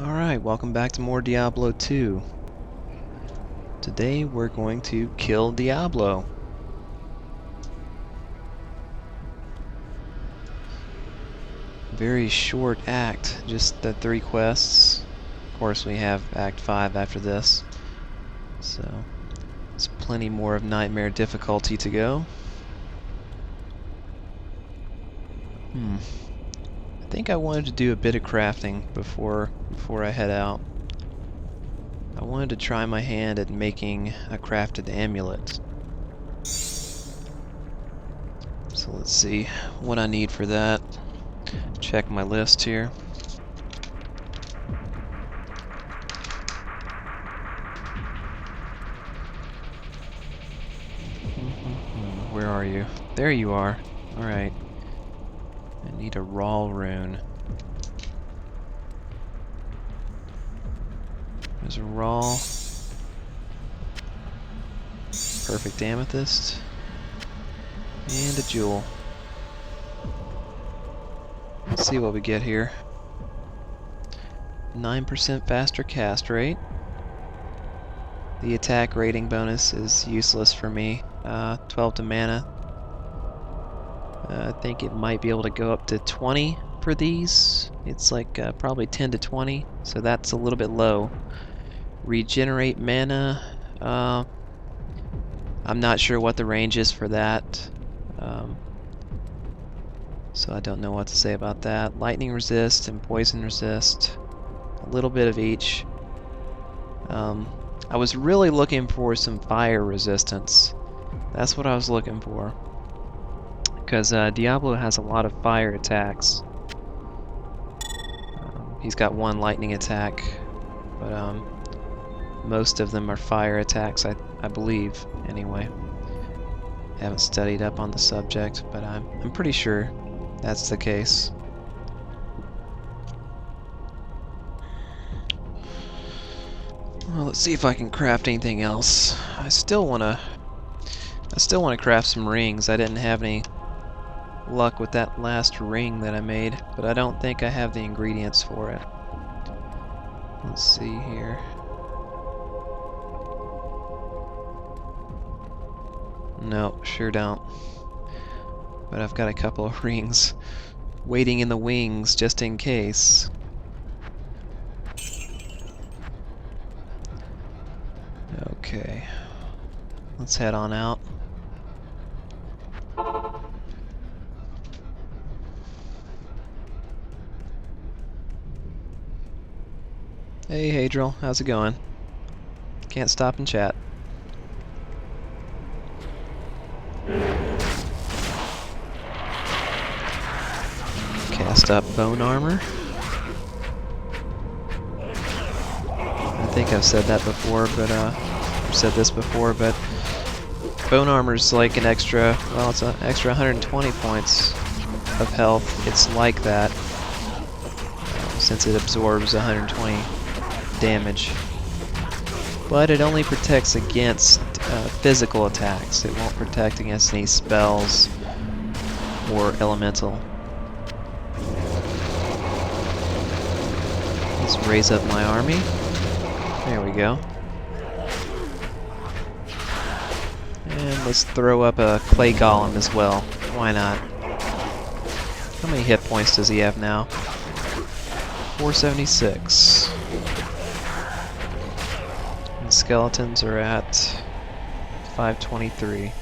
Alright, welcome back to more Diablo 2. Today we're going to kill Diablo. Very short act, just the 3 quests. Of course we have Act 5 after this. So, there's plenty more of Nightmare difficulty to go. I think I wanted to do a bit of crafting before I head out. I wanted to try my hand at making a crafted amulet. So let's see what I need for that. Check my list here. Where are you? There you are. Alright. I need a raw rune. There's a raw. Perfect amethyst. And a jewel. Let's see what we get here. 9% faster cast rate. The attack rating bonus is useless for me. 12 to mana. I think it might be able to go up to 20 for these. It's like probably 10 to 20, so that's a little bit low. Regenerate mana. I'm not sure what the range is for that. So I don't know what to say about that. Lightning resist and poison resist. A little bit of each. I was really looking for some fire resistance. That's what I was looking for. Because Diablo has a lot of fire attacks. He's got one lightning attack, but most of them are fire attacks, I believe, anyway. Haven't studied up on the subject, but I'm pretty sure that's the case. Well, let's see if I can craft anything else. I still wanna craft some rings. I didn't have any luck with that last ring that I made, but I don't think I have the ingredients for it. Let's see here. No, sure don't. But I've got a couple of rings waiting in the wings just in case. Okay. Let's head on out. Hey Hadriel, how's it going? Can't stop and chat. Cast up bone armor. I think I've said that before, but I've said this before, but bone armor's like an extra, well, it's an extra 120 points of health. It's like that since it absorbs 120 damage. But it only protects against physical attacks. It won't protect against any spells or elemental. Let's raise up my army. There we go. And let's throw up a clay golem as well. Why not? How many hit points does he have now? 476. And skeletons are at 523.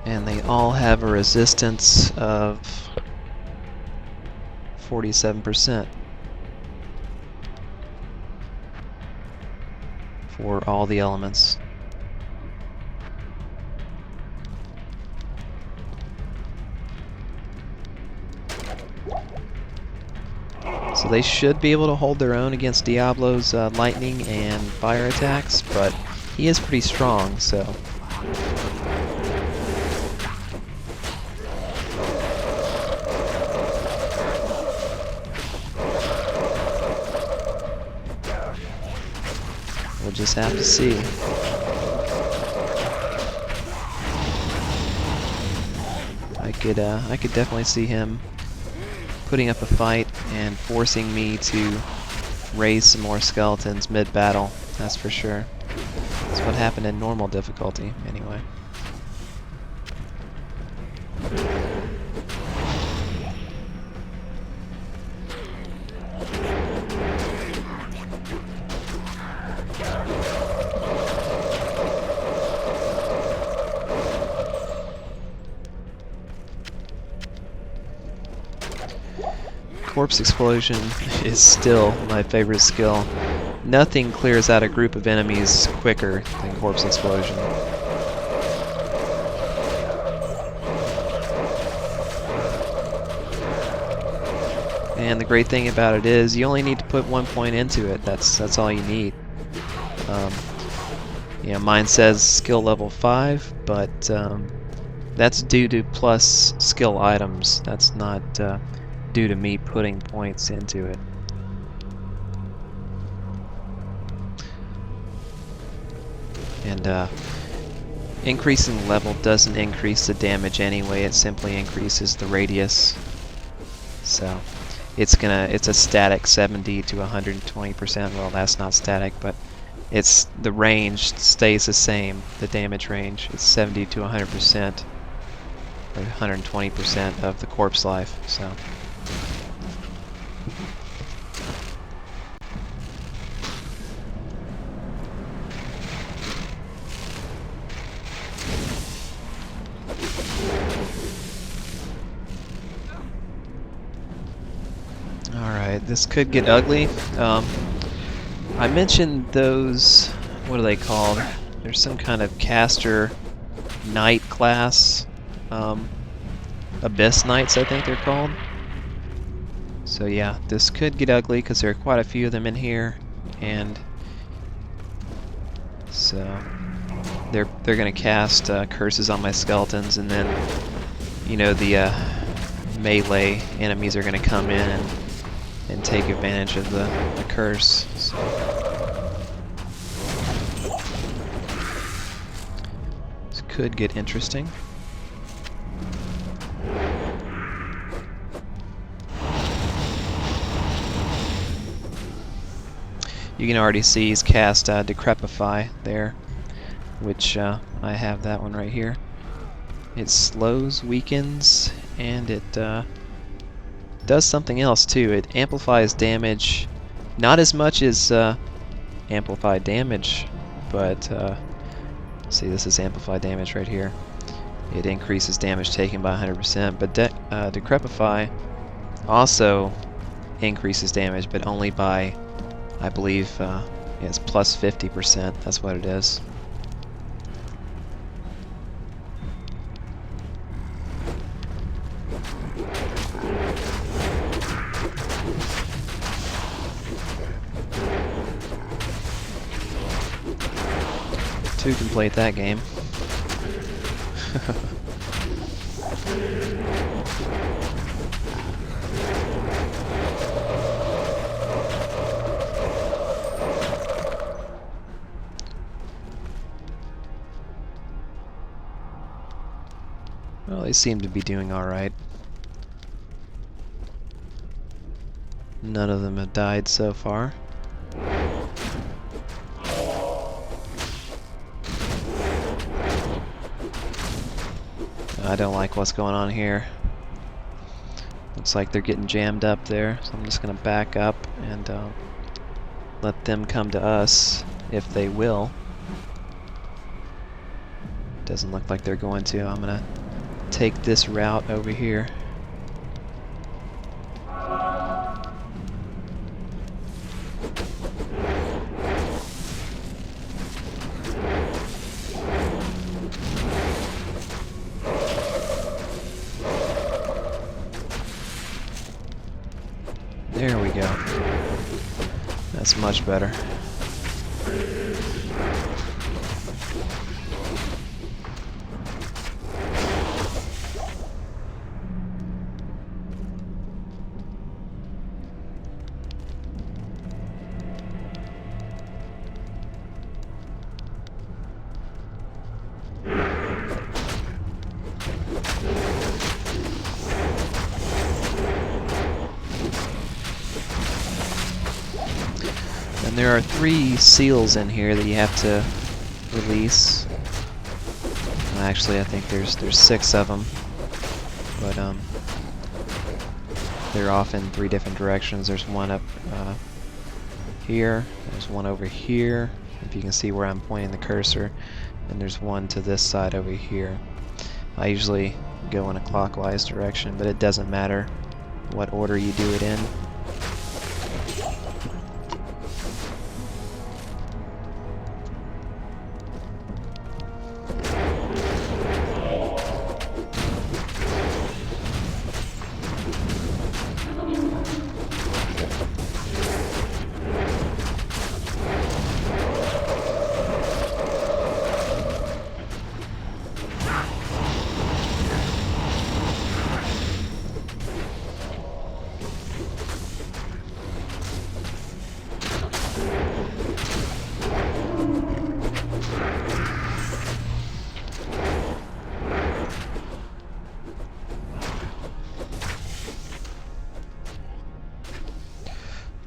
And they all have a resistance of 47% for all the elements. So they should be able to hold their own against Diablo's lightning and fire attacks, but he is pretty strong, so... we'll just have to see. I could definitely see him putting up a fight and forcing me to raise some more skeletons mid-battle. That's for sure. That's what happened in normal difficulty, anyway. Corpse Explosion is still my favorite skill. Nothing clears out a group of enemies quicker than Corpse Explosion. And the great thing about it is you only need to put 1 point into it. That's all you need. You know, mine says skill level 5, but that's due to plus skill items. That's not due to me putting points into it. And increasing level doesn't increase the damage anyway, it simply increases the radius. So it's a static 70 to 120%. Well, that's not static, but the range stays the same, the damage range. It's 70 to 100%, or 120% of the corpse life. So alright, this could get ugly. I mentioned those, what are they called? There's some kind of caster knight class. Abyss Knights, I think they're called. So yeah, this could get ugly because there are quite a few of them in here, and so they're gonna cast curses on my skeletons, and then, you know, the melee enemies are gonna come in and take advantage of the curse. So this could get interesting. You can already see he's cast Decrepify there, which I have that one right here. It slows, weakens, and it does something else too. It amplifies damage, not as much as amplified damage, but see, this is amplified damage right here. It increases damage taken by 100%, but Decrepify also increases damage, but only by, I believe, yeah, it's plus 50%. That's what it is. Two can play that game. Well, they seem to be doing alright. None of them have died so far. I don't like what's going on here. Looks like they're getting jammed up there, so I'm just going to back up and let them come to us, if they will. Doesn't look like they're going to. I'm going to take this route over here. There we go. That's much better. there are 3 seals in here that you have to release. Well, actually, I think there's 6 of them, but they're off in 3 different directions. There's one up here. There's one over here, if you can see where I'm pointing the cursor, and there's one to this side over here. I usually go in a clockwise direction, but it doesn't matter what order you do it in.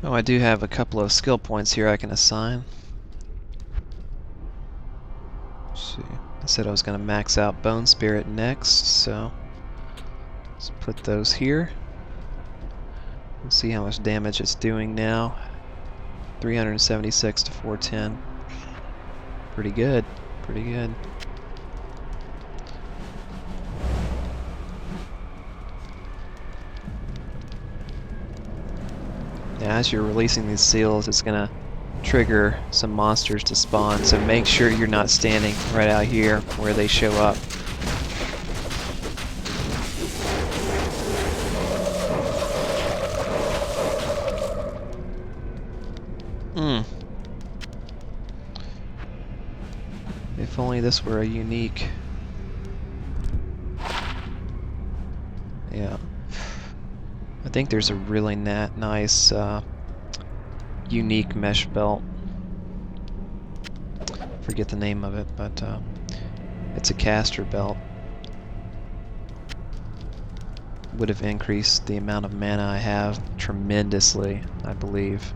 Oh, I do have a couple of skill points here I can assign. Let's see. I said I was going to max out Bone Spirit next, so let's put those here. Let's see how much damage it's doing now. 376 to 410. Pretty good. Pretty good. Now, as you're releasing these seals, it's going to trigger some monsters to spawn, so make sure you're not standing right out here where they show up. If only this were a unique... Yeah. I think there's a really nice unique mesh belt. Forget the name of it, but it's a caster belt. Would have increased the amount of mana I have tremendously, I believe.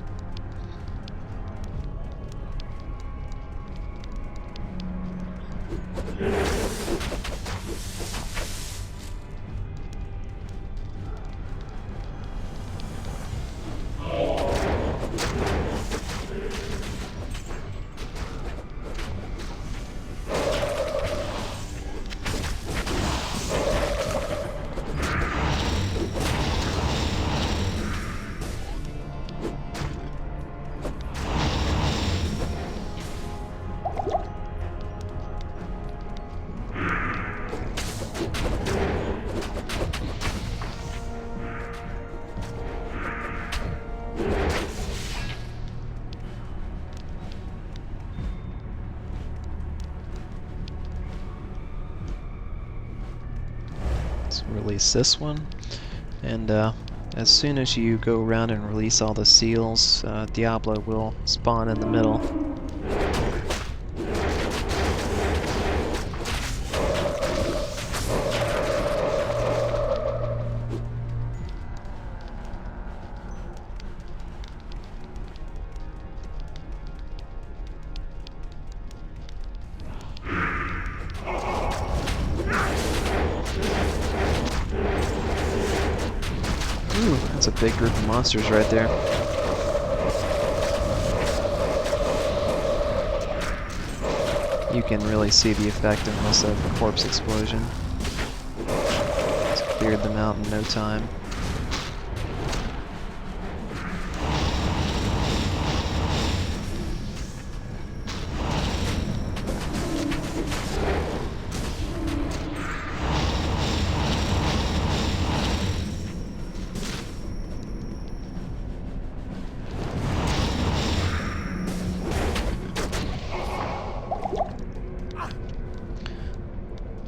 Release this one, and as soon as you go around and release all the seals, Diablo will spawn in the middle. Ooh, that's a big group of monsters right there. You can really see the effectiveness of the corpse explosion. It's cleared them out in no time.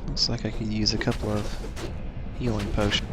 Looks like I could use a couple of healing potions.